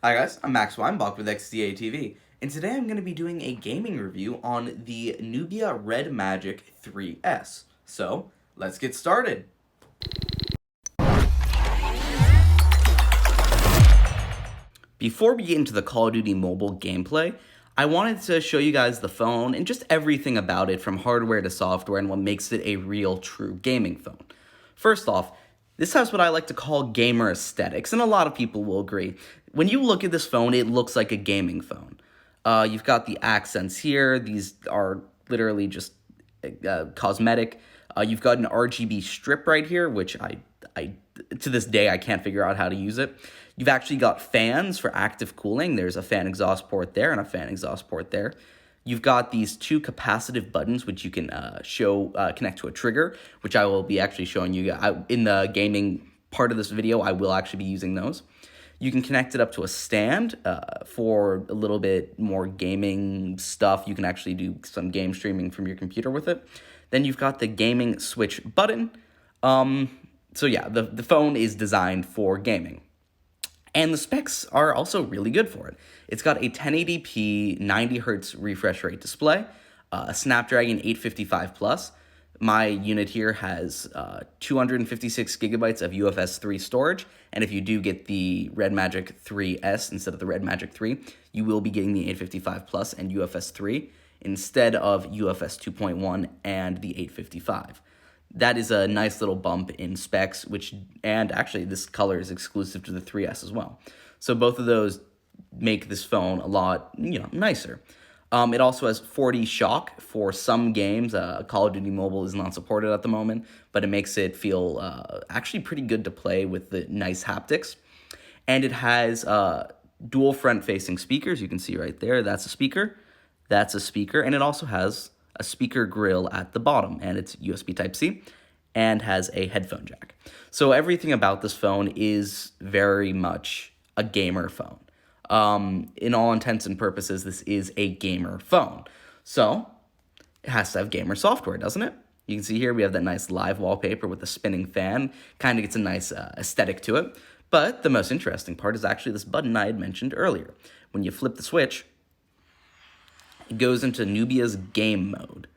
Hi guys, I'm Max Weinbach with XDA TV, and today I'm going to be doing a gaming review on the Nubia Red Magic 3S. So, let's get started! Before we get into the Call of Duty mobile gameplay, I wanted to show you guys the phone and just everything about it from hardware to software and what makes it a real true gaming phone. First off, this has what I like to call gamer aesthetics, and a lot of people will agree. When you look at this phone, it looks like a gaming phone. You've got the accents here. These are literally just cosmetic. You've got an RGB strip right here, which I to this day, I can't figure out how to use it. You've actually got fans for active cooling. There's a fan exhaust port there and a fan exhaust port there. You've got these two capacitive buttons, which you can connect to a trigger, which I will be actually showing you. In the gaming part of this video, I will actually be using those. You can connect it up to a stand for a little bit more gaming stuff. You can actually do some game streaming from your computer with it. Then you've got the gaming switch button. So yeah, the phone is designed for gaming. And the specs are also really good for it. It's got a 1080p 90Hz refresh rate display, a Snapdragon 855 Plus. My unit here has 256 gigabytes of UFS 3 storage, and if you do get the Red Magic 3S instead of the Red Magic 3, you will be getting the 855 Plus and UFS 3 instead of UFS 2.1 and the 855. That is a nice little bump in specs, and actually this color is exclusive to the 3S as well. So both of those make this phone a lot, nicer. It also has 4D shock for some games. Call of Duty Mobile is not supported at the moment, but it makes it feel actually pretty good to play with the nice haptics. And it has dual front-facing speakers. You can see right there, that's a speaker. That's a speaker, and it also has a speaker grill at the bottom, and it's USB Type-C, and has a headphone jack. So everything about this phone is very much a gamer phone. In all intents and purposes, this is a gamer phone. So it has to have gamer software, doesn't it? You can see here we have that nice live wallpaper with a spinning fan. Kind of gets a nice aesthetic to it. But the most interesting part is actually this button I had mentioned earlier. When you flip the switch, it goes into Nubia's game mode.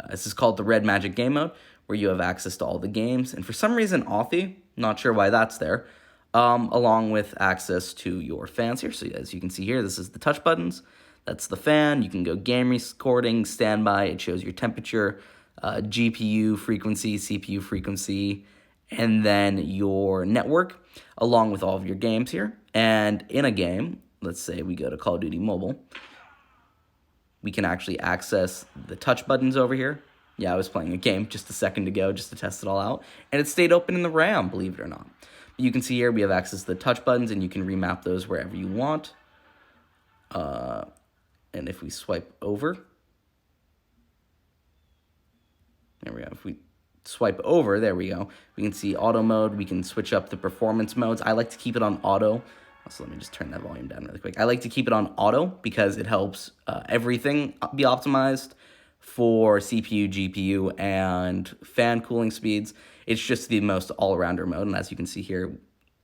This is called the Red Magic game mode, where you have access to all the games. And for some reason, Authy, not sure why that's there, along with access to your fans here. So as you can see here, this is the touch buttons. That's the fan. You can go game recording, standby. It shows your temperature, GPU frequency, CPU frequency, and then your network, along with all of your games here. And in a game, let's say we go to Call of Duty Mobile, we can actually access the touch buttons over here. Yeah, I was playing a game just a second ago just to test it all out, and it stayed open in the RAM, believe it or not. But you can see here we have access to the touch buttons, and you can remap those wherever you want. And if we swipe over, there we go. If we swipe over, there we go. We can see auto mode. We can switch up the performance modes. I like to keep it on auto. So let me just turn that volume down really quick. I like to keep it on auto because it helps everything be optimized for CPU, GPU, and fan cooling speeds. It's just the most all-rounder mode, and as you can see here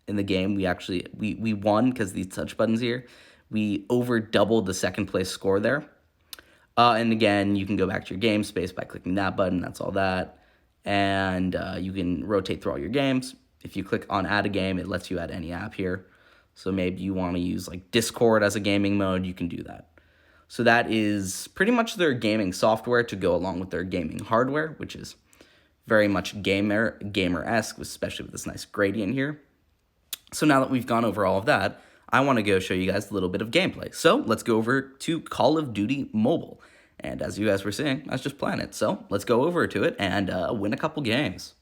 in the game, we won because these touch buttons here. We over doubled the second place score there. And again, you can go back to your game space by clicking that button. That's all that. And you can rotate through all your games. If you click on add a game, it lets you add any app here. So maybe you want to use like Discord as a gaming mode, you can do that. So that is pretty much their software to go along with their gaming hardware, which is very much gamer-esque, especially with this nice gradient here. So now that we've gone over all of that, I want to go show you guys a little bit of gameplay. So let's go over to Call of Duty Mobile. And as you guys were saying, I was just playing it. So let's go over to it and win a couple games.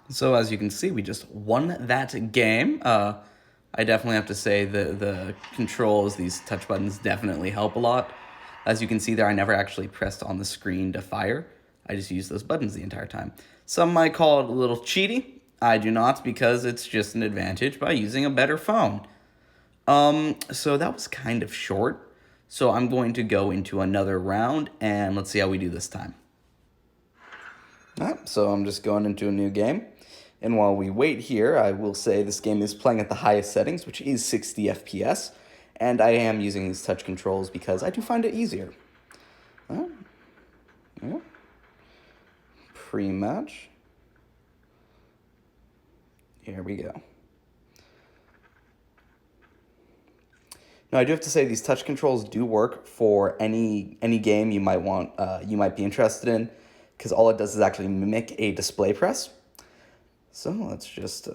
So as you can see, we just won that game. I definitely have to say the controls, these touch buttons definitely help a lot. As you can see there, I never actually pressed on the screen to fire. I just used those buttons the entire time. Some might call it a little cheaty. I do not, because it's just an advantage by using a better phone. So that was kind of short. So I'm going to go into another round, and let's see how we do this time. Alright, so I'm just going into a new game. And while we wait here, I will say this game is playing at the highest settings, which is 60 FPS. And I am using these touch controls because I do find it easier. Yeah. Pre-match. Here we go. Now, I do have to say these touch controls do work for any game you might want, you might be interested in, because all it does is actually mimic a display press. So let's just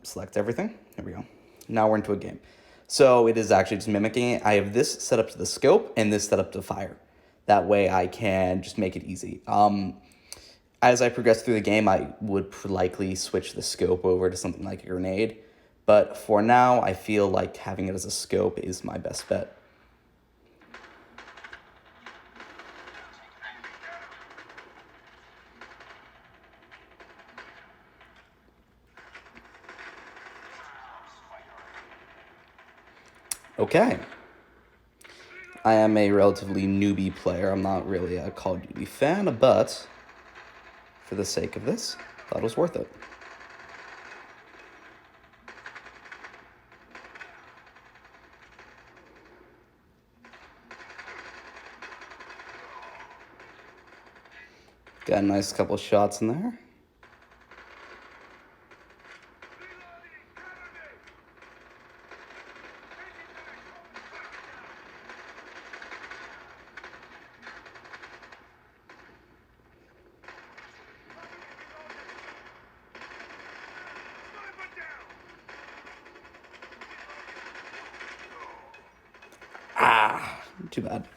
select everything. There we go. Now we're into a game. So it is actually just mimicking it. I have this set up to the scope and this set up to fire. That way I can just make it easy. As I progress through the game, I would likely switch the scope over to something like a grenade. But for now, I feel like having it as a scope is my best bet. Okay. I am a relatively newbie player. I'm not really a Call of Duty fan, but for the sake of this, thought it was worth it. Got a nice couple shots in there. Too bad.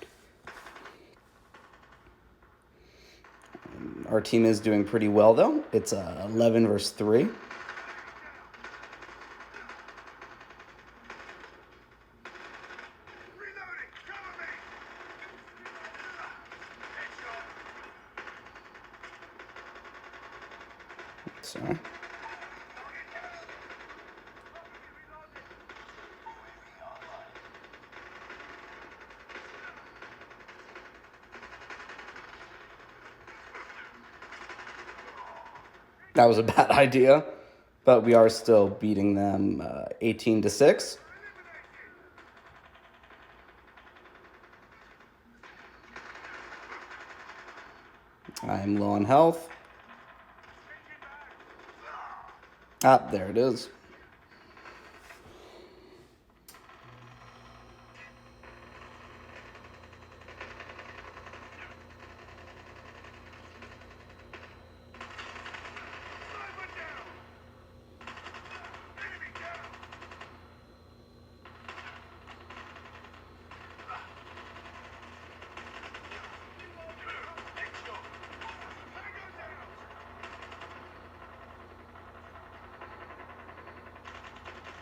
Our team is doing pretty well, though. It's 11 versus 3. So that was a bad idea, but we are still beating them 18-6. I'm low on health. There it is.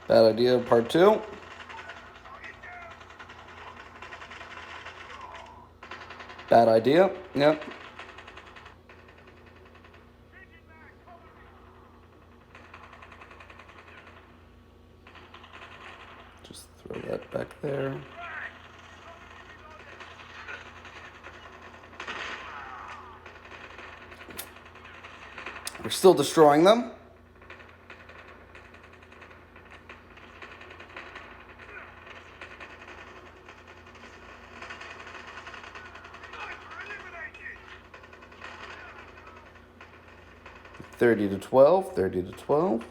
Bad idea, part 2. Bad idea, yep. Just throw that back there. We're still destroying them. Thirty to 12, 30 to 12.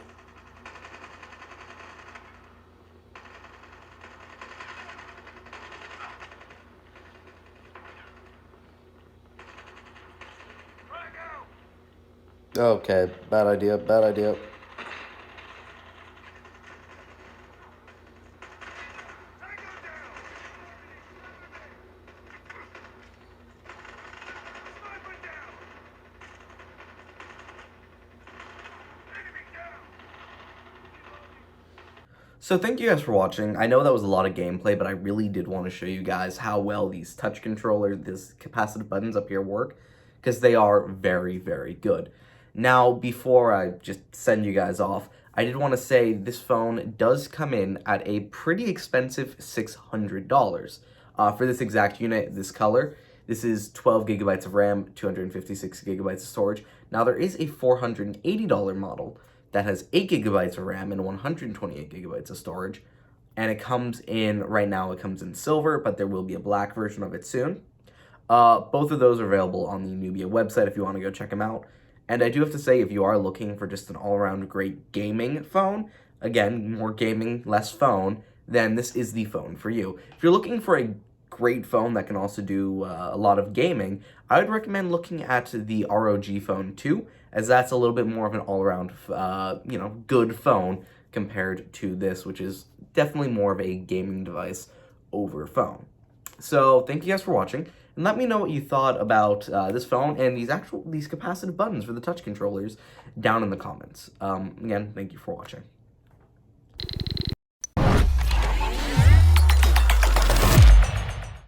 Okay, bad idea, bad idea. So thank you guys for watching. I know that was a lot of gameplay, but I really did want to show you guys how well these touch controllers, these capacitive buttons up here work, because they are very, very good. Now, before I just send you guys off, I did want to say this phone does come in at a pretty expensive $600. For this exact unit, this color, this is 12 gigabytes of RAM, 256 gigabytes of storage. Now, there is a $480 model that has 8 gigabytes of RAM and 128 gigabytes of storage. And it comes in, right now it comes in silver, but there will be a black version of it soon. Both of those are available on the Nubia website if you want to go check them out. And I do have to say, if you are looking for just an all-around great gaming phone, again, more gaming, less phone, then this is the phone for you. If you're looking for a great phone that can also do a lot of gaming, I would recommend looking at the ROG Phone 2, as that's a little bit more of an all-around, good phone compared to this, which is definitely more of a gaming device over phone. So thank you guys for watching, and let me know what you thought about this phone and these capacitive buttons for the touch controllers down in the comments. Again, thank you for watching.